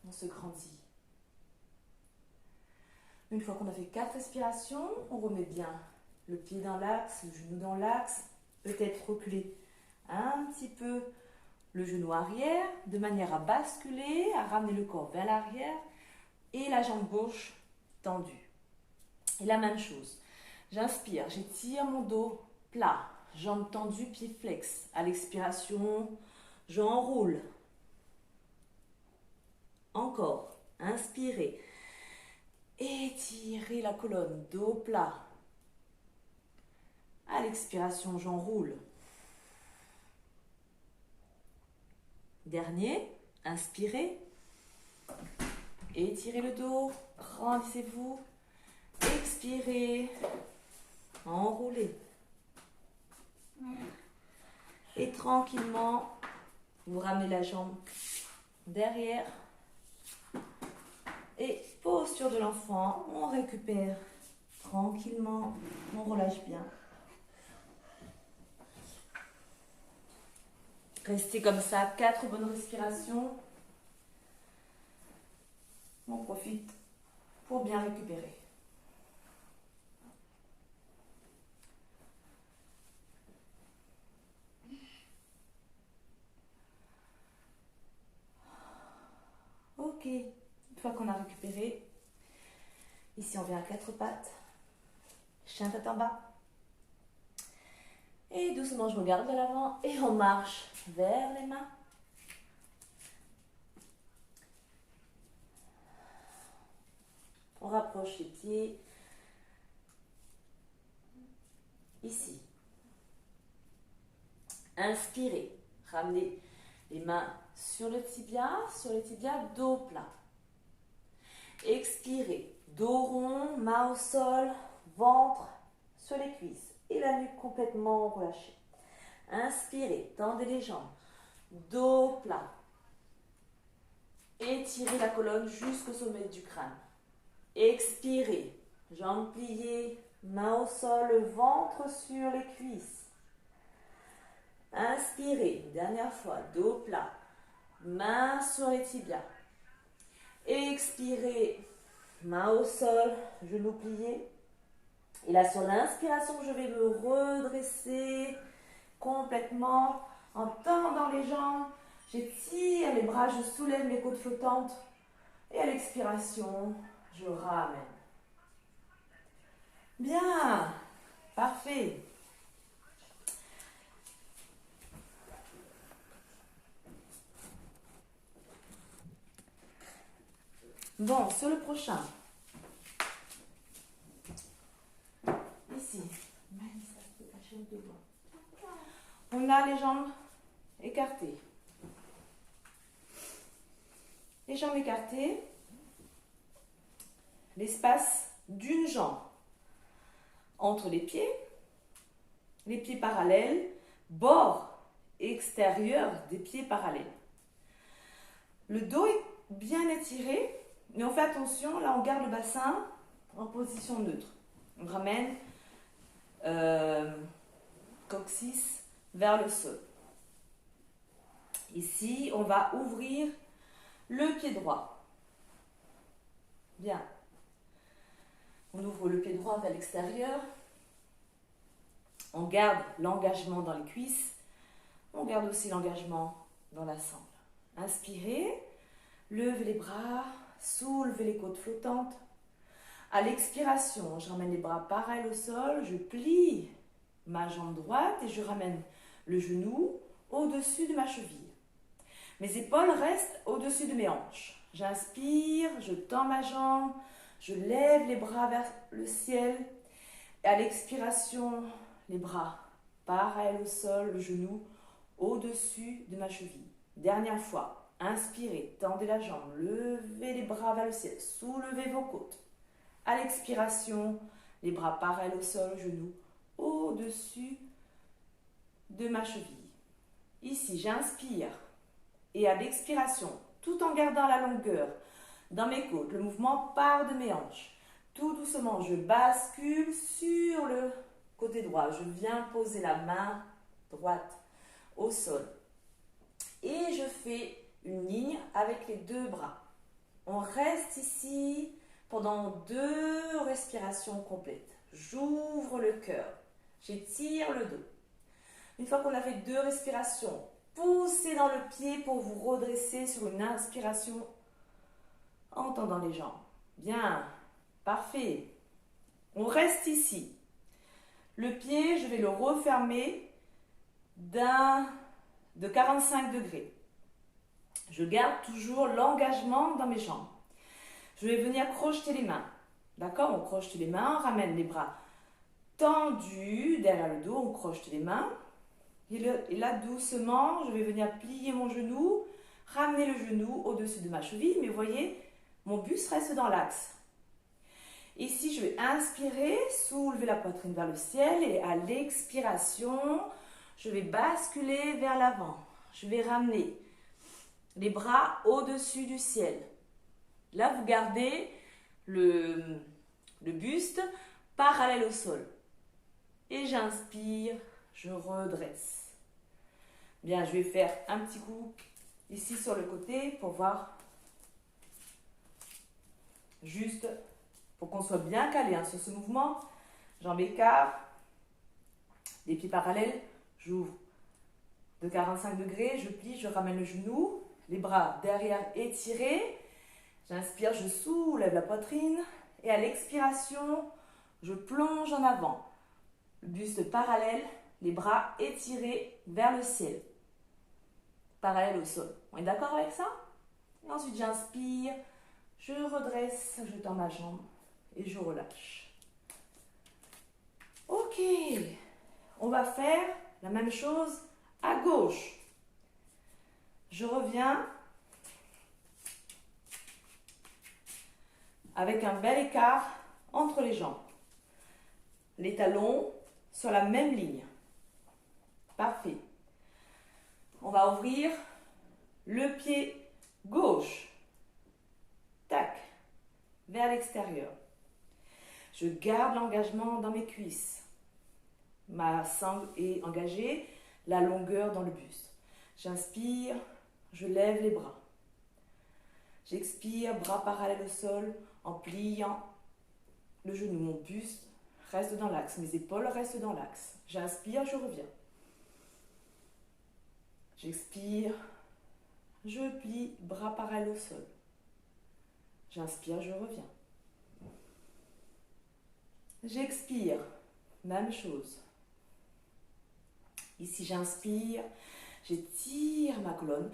On se grandit. Une fois qu'on a fait 4 respirations, on remet bien le pied dans l'axe, le genou dans l'axe. Peut-être reculer un petit peu le genou arrière, de manière à basculer, à ramener le corps vers l'arrière et la jambe gauche tendue. Et la même chose. J'inspire, j'étire mon dos plat, jambes tendues, pieds flex. À l'expiration, j'enroule. Encore. Inspirez. Étirez la colonne, dos plat. À l'expiration, j'enroule. Dernier, inspirez. Étirez le dos, grandissez-vous. Expirez. Enroulez. Et tranquillement, vous ramenez la jambe derrière. Et posture de l'enfant, on récupère tranquillement, on relâche bien. Restez comme ça, 4 bonnes respirations. On profite pour bien récupérer. Ok, une fois qu'on a récupéré, ici on vient à 4 pattes, chien tête en bas. Et doucement je regarde vers l'avant et on marche vers les mains. On rapproche les pieds. Ici. Inspirez. Ramenez les mains sur les tibias, dos plat. Expirez. Dos rond, main au sol, ventre sur les cuisses et la nuque complètement relâchée. Inspirez, tendez les jambes. Dos plat. Étirez. étirez la colonne jusqu'au sommet du crâne. Expirez. Jambes pliées, main au sol, le ventre sur les cuisses. Inspirez. Dernière fois, dos plat. Main sur les tibias. Expirez. Main au sol, genoux pliés. Et là, sur l'inspiration, je vais me redresser complètement en tendant les jambes. J'étire les bras, je soulève mes côtes flottantes. Et à l'expiration, je ramène. Bien, parfait. Bon, sur le prochain. Ici. On a les jambes écartées. Les jambes écartées. L'espace d'une jambe entre les pieds parallèles, bord extérieur des pieds parallèles. Le dos est bien étiré, mais on fait attention, là on garde le bassin en position neutre. On ramène coccyx vers le sol. Ici, on va ouvrir le pied droit. Bien. On ouvre le pied droit vers l'extérieur. On garde l'engagement dans les cuisses. On garde aussi l'engagement dans la sangle. Inspirez. Levez les bras. Soulevez les côtes flottantes. À l'expiration, je ramène les bras parallèles au sol. Je plie ma jambe droite et je ramène le genou au-dessus de ma cheville. Mes épaules restent au-dessus de mes hanches. J'inspire, je tends ma jambe. Je lève les bras vers le ciel. Et à l'expiration, les bras parallèles au sol, le genou au-dessus de ma cheville. Dernière fois. Inspirez, tendez la jambe, levez les bras vers le ciel, soulevez vos côtes. À l'expiration, les bras parallèles au sol, genou au-dessus de ma cheville. Ici, j'inspire et à l'expiration, tout en gardant la longueur dans mes côtes, le mouvement part de mes hanches. Tout doucement, je bascule sur le côté droit. Je viens poser la main droite au sol. Et je fais une ligne avec les deux bras. On reste ici pendant 2 respirations complètes. J'ouvre le cœur. J'étire le dos. Une fois qu'on a fait 2 respirations, poussez dans le pied pour vous redresser sur une inspiration en tendant les jambes. Bien, parfait. On reste ici. Le pied, je vais le refermer de 45 degrés. Je garde toujours l'engagement dans mes jambes. Je vais venir crocheter les mains. D'accord? On crochete les mains, on ramène les bras tendus derrière le dos, on crochete les mains. Et là, doucement, je vais venir plier mon genou, ramener le genou au-dessus de ma cheville. Mais vous voyez, mon buste reste dans l'axe. Ici, je vais inspirer, soulever la poitrine vers le ciel. Et à l'expiration, je vais basculer vers l'avant. Je vais ramener les bras au-dessus du ciel. Là, vous gardez le buste parallèle au sol. Et j'inspire, je redresse. Bien, je vais faire un petit coup ici sur le côté pour voir. Juste pour qu'on soit bien calé sur ce mouvement. Jambes écart, les pieds parallèles, j'ouvre de 45 degrés, je plie, je ramène le genou, les bras derrière étirés. J'inspire, je soulève la poitrine et à l'expiration, je plonge en avant. Le buste parallèle, les bras étirés vers le ciel. Parallèle au sol. On est d'accord avec ça? Et ensuite, j'inspire, je redresse, je tends ma jambe et je relâche. Ok, on va faire la même chose à gauche. Je reviens avec un bel écart entre les jambes. Les talons sur la même ligne. Parfait. On va ouvrir le pied gauche. vers l'extérieur. Je garde l'engagement dans mes cuisses. Ma sangle est engagée, la longueur dans le buste. J'inspire, je lève les bras. J'expire, bras parallèles au sol, en pliant le genou. Mon buste reste dans l'axe, mes épaules restent dans l'axe. J'inspire, je reviens. J'expire, je plie, bras parallèles au sol. J'inspire, je reviens. J'expire, même chose. Ici, j'inspire, j'étire ma colonne.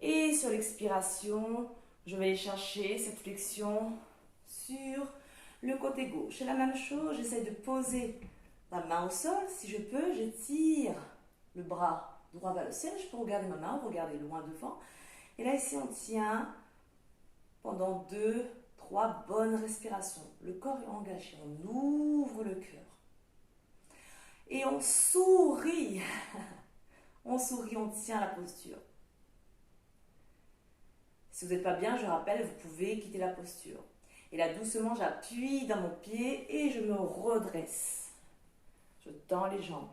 Et sur l'expiration, je vais aller chercher cette flexion sur le côté gauche. C'est la même chose, j'essaie de poser la main au sol. Si je peux, j'étire le bras droit vers le ciel. Je peux regarder ma main, regarder loin devant. Et là, ici, on tient pendant 2, 3 bonnes respirations. Le corps est engagé, on ouvre le cœur. Et on sourit. On sourit, on tient la posture. Si vous n'êtes pas bien, je rappelle, vous pouvez quitter la posture. Et là, doucement, j'appuie dans mon pied et je me redresse. Je tends les jambes.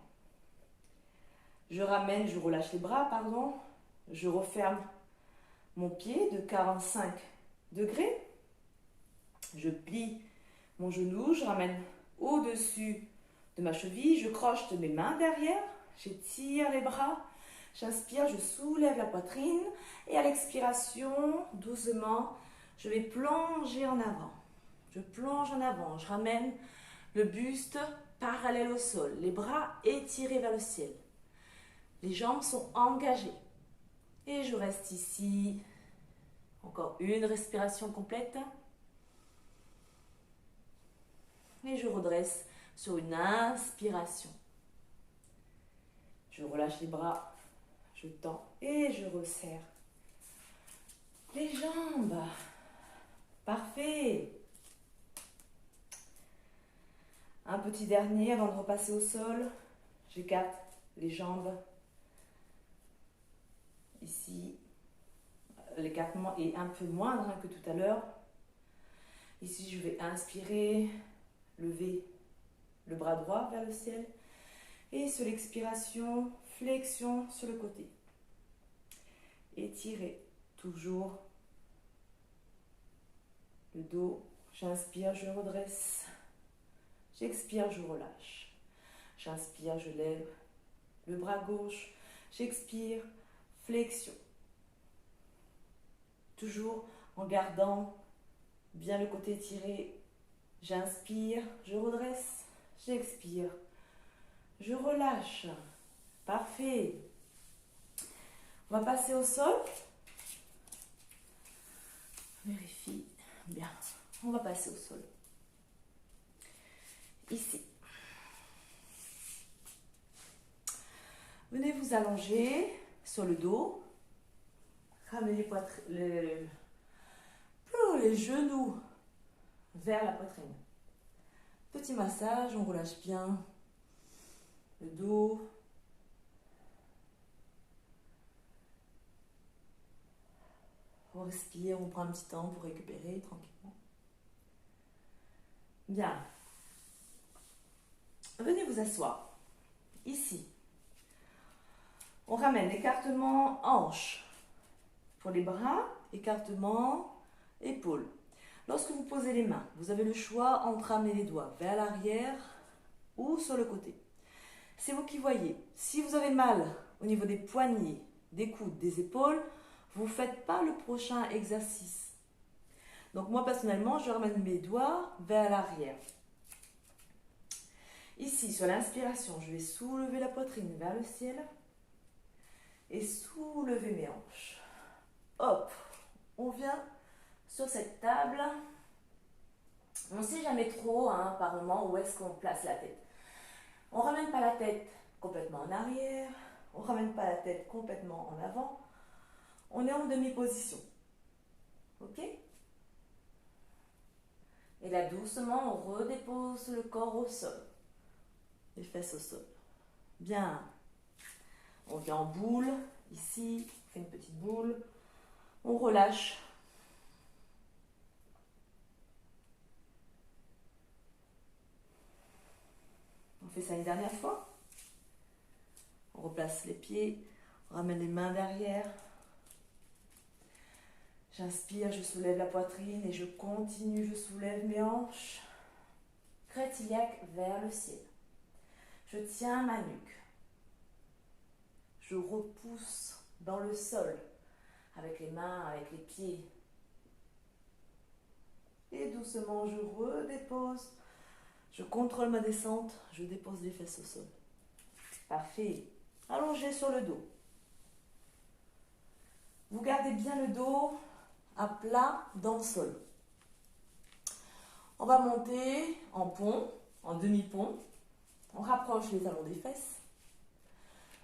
Je ramène, je relâche les bras, pardon. Je referme mon pied de 45 degrés. Je plie mon genou, je ramène au-dessus de ma cheville, je croche mes mains derrière, j'étire les bras, j'inspire, je soulève la poitrine et à l'expiration, doucement, je vais plonger en avant. Je plonge en avant, je ramène le buste parallèle au sol, les bras étirés vers le ciel. Les jambes sont engagées. Et je reste ici. Encore une respiration complète. Et je redresse sur une inspiration. Je relâche les bras, je tends et je resserre les jambes. Parfait. Un petit dernier avant de repasser au sol. J'écarte les jambes. Ici, l'écartement est un peu moindre que tout à l'heure. Ici, je vais inspirer, lever le bras droit vers le ciel. Et sur l'expiration, flexion sur le côté. Étirer toujours le dos. J'inspire, je redresse. J'expire, je relâche. J'inspire, je lève le bras gauche. J'expire, flexion. Toujours en gardant bien le côté étiré. J'inspire, je redresse. J'expire, je relâche. Parfait. On va passer au sol. Vérifie. Bien. On va passer au sol. Ici. Venez vous allonger sur le dos. Ramenez les genoux vers la poitrine. Petit massage, on relâche bien le dos. On respire, on prend un petit temps pour récupérer tranquillement. Bien. Venez vous asseoir. Ici. On ramène écartement hanche. Pour les bras, écartement épaules. Lorsque vous posez les mains, vous avez le choix entre amener les doigts vers l'arrière ou sur le côté. C'est vous qui voyez. Si vous avez mal au niveau des poignets, des coudes, des épaules, vous ne faites pas le prochain exercice. Donc moi personnellement, je ramène mes doigts vers l'arrière. Ici, sur l'inspiration, je vais soulever la poitrine vers le ciel et soulever mes hanches. Hop, on vient sur cette table. On ne sait jamais trop par moment où est-ce qu'on place la tête. On ne ramène pas la tête complètement en arrière, on ne ramène pas la tête complètement en avant. On est en demi-position. Ok? Et là, doucement, on redépose le corps au sol. Les fesses au sol. Bien. On vient en boule. Ici, on fait une petite boule. On relâche. fait ça une dernière fois. On replace les pieds, on ramène les mains derrière. J'inspire, je soulève la poitrine et je continue, je soulève mes hanches. Crête iliaque vers le ciel. Je tiens ma nuque. Je repousse dans le sol avec les mains, avec les pieds. Et doucement, je redépose. Je contrôle ma descente. Je dépose les fesses au sol. Parfait. Allongé sur le dos. Vous gardez bien le dos à plat dans le sol. On va monter en pont, en demi-pont. On rapproche les talons des fesses.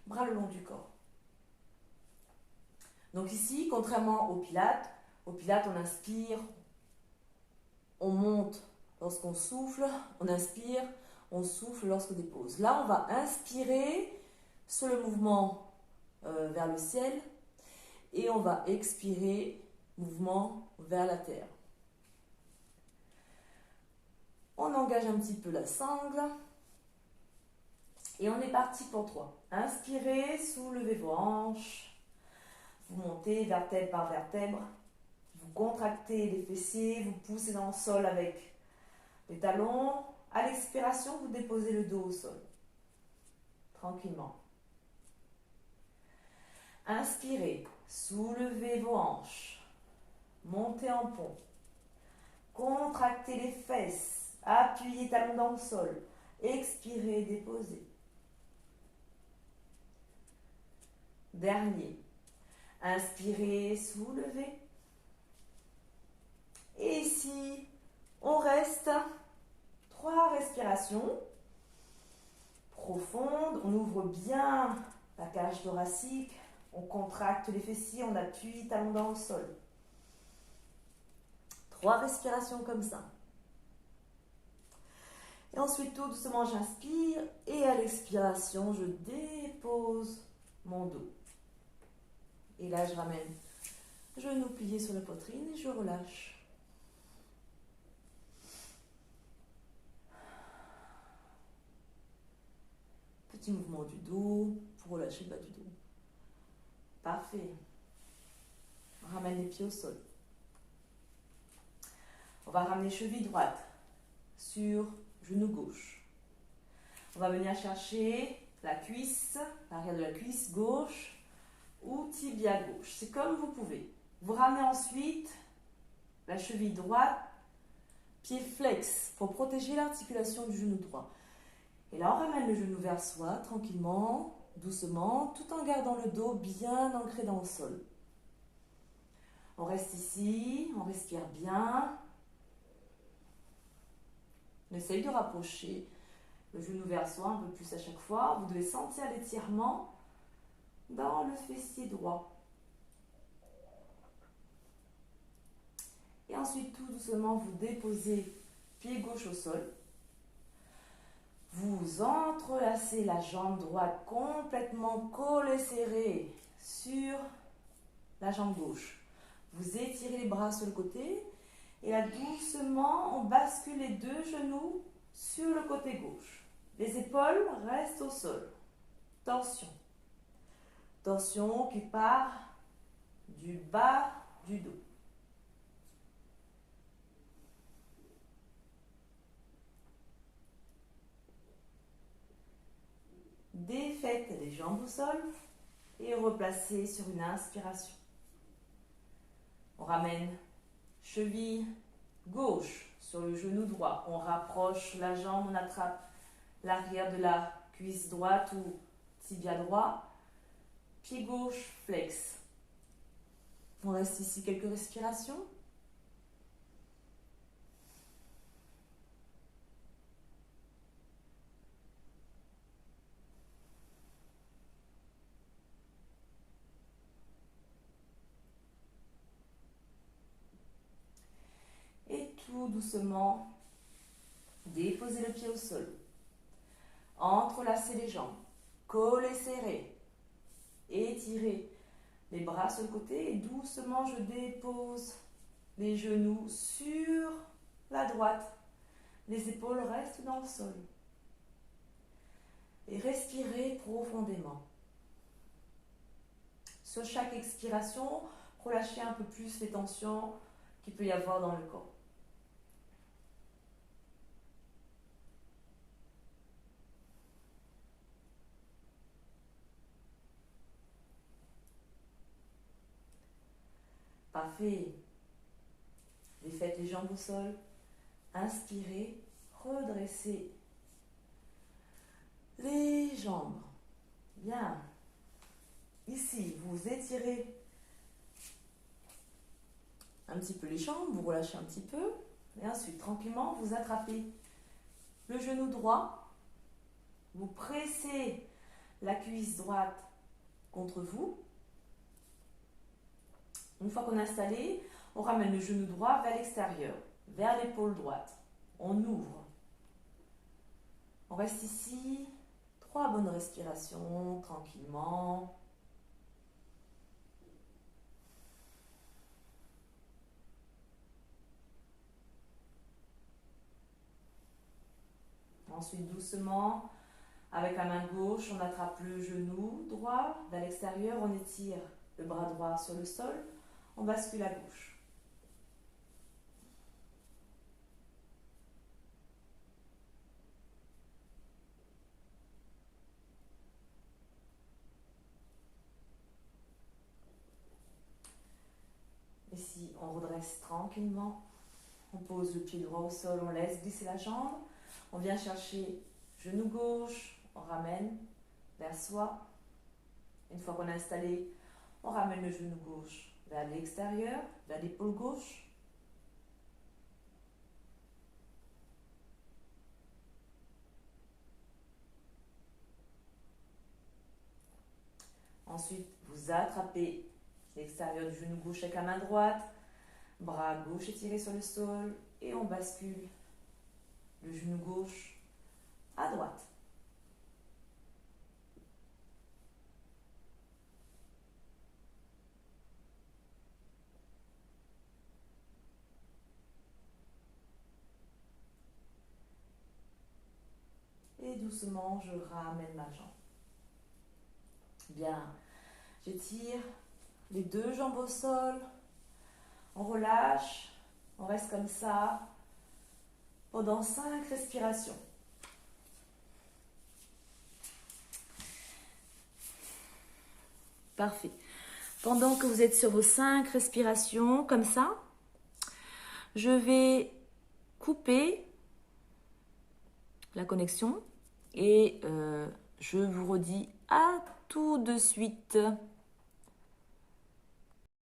Bras le long du corps. Donc ici, contrairement au pilates on inspire, on monte lorsqu'on souffle, on inspire, on souffle lorsqu'on dépose. Là, on va inspirer sur le mouvement vers le ciel et on va expirer, mouvement vers la terre. On engage un petit peu la sangle et on est parti pour 3. Inspirez, soulevez vos hanches, vous montez vertèbre par vertèbre, vous contractez les fessiers, vous poussez dans le sol avec les talons. À l'expiration, vous déposez le dos au sol, tranquillement. Inspirez, soulevez vos hanches, montez en pont, contractez les fesses, appuyez les talons dans le sol, expirez, déposez. Dernier. Inspirez, soulevez. Et ici, on reste 3 respirations profondes. On ouvre bien la cage thoracique. On contracte les fessiers, on appuie talons dans le sol. 3 respirations comme ça. Et ensuite, tout doucement, j'inspire. Et à l'expiration, je dépose mon dos. Et là, je ramène genoux pliés sur la poitrine et je relâche. Petit mouvement du dos pour relâcher le bas du dos. Parfait. On ramène les pieds au sol. On va ramener cheville droite sur genou gauche. On va venir chercher la cuisse, l'arrière de la cuisse gauche ou tibia gauche. C'est comme vous pouvez. Vous ramenez ensuite la cheville droite, pied flex pour protéger l'articulation du genou droit. Et là, on ramène le genou vers soi, tranquillement, doucement, tout en gardant le dos bien ancré dans le sol. On reste ici, on respire bien. On essaye de rapprocher le genou vers soi un peu plus à chaque fois. Vous devez sentir l'étirement dans le fessier droit. Et ensuite, tout doucement, vous déposez pied gauche au sol. Vous entrelacez la jambe droite complètement collée serrée sur la jambe gauche. Vous étirez les bras sur le côté et là, doucement, on bascule les 2 genoux sur le côté gauche. Les épaules restent au sol. Torsion. Torsion qui part du bas du dos. Défaites les jambes au sol et replacez sur une inspiration. On ramène cheville gauche sur le genou droit. On rapproche la jambe, on attrape l'arrière de la cuisse droite ou tibia droit. Pied gauche, flex. On reste ici quelques respirations. Et tout doucement, déposez le pied au sol. Entrelacez les jambes. Collez serré. Étirez les bras sur le côté et doucement je dépose les genoux sur la droite. Les épaules restent dans le sol. et respirez profondément. Sur chaque expiration, relâchez un peu plus les tensions qu'il peut y avoir dans le corps. Parfait. Faites les jambes au sol. Inspirez, redressez les jambes. Bien. Ici, vous étirez un petit peu les jambes, vous relâchez un petit peu. Et ensuite, tranquillement, vous attrapez le genou droit. Vous pressez la cuisse droite contre vous. Une fois qu'on est installé, on ramène le genou droit vers l'extérieur, vers l'épaule droite. On ouvre. On reste ici. 3 bonnes respirations, tranquillement. Ensuite, doucement, avec la main gauche, on attrape le genou droit vers l'extérieur, on étire le bras droit sur le sol, on bascule à gauche. Ici, on redresse tranquillement, on pose le pied droit au sol, on laisse glisser la jambe, on vient chercher genou gauche, on ramène vers soi. Une fois qu'on est installé, on ramène le genou gauche vers l'extérieur, vers l'épaule gauche. Ensuite, vous attrapez l'extérieur du genou gauche avec la main droite, bras gauche étiré sur le sol et on bascule le genou gauche à droite. Et doucement, je ramène ma jambe. Bien, j'étire les 2 jambes au sol, on relâche, on reste comme ça pendant 5 respirations. Parfait. Pendant que vous êtes sur vos 5 respirations, comme ça, je vais couper la connexion et je vous redis à tout de suite.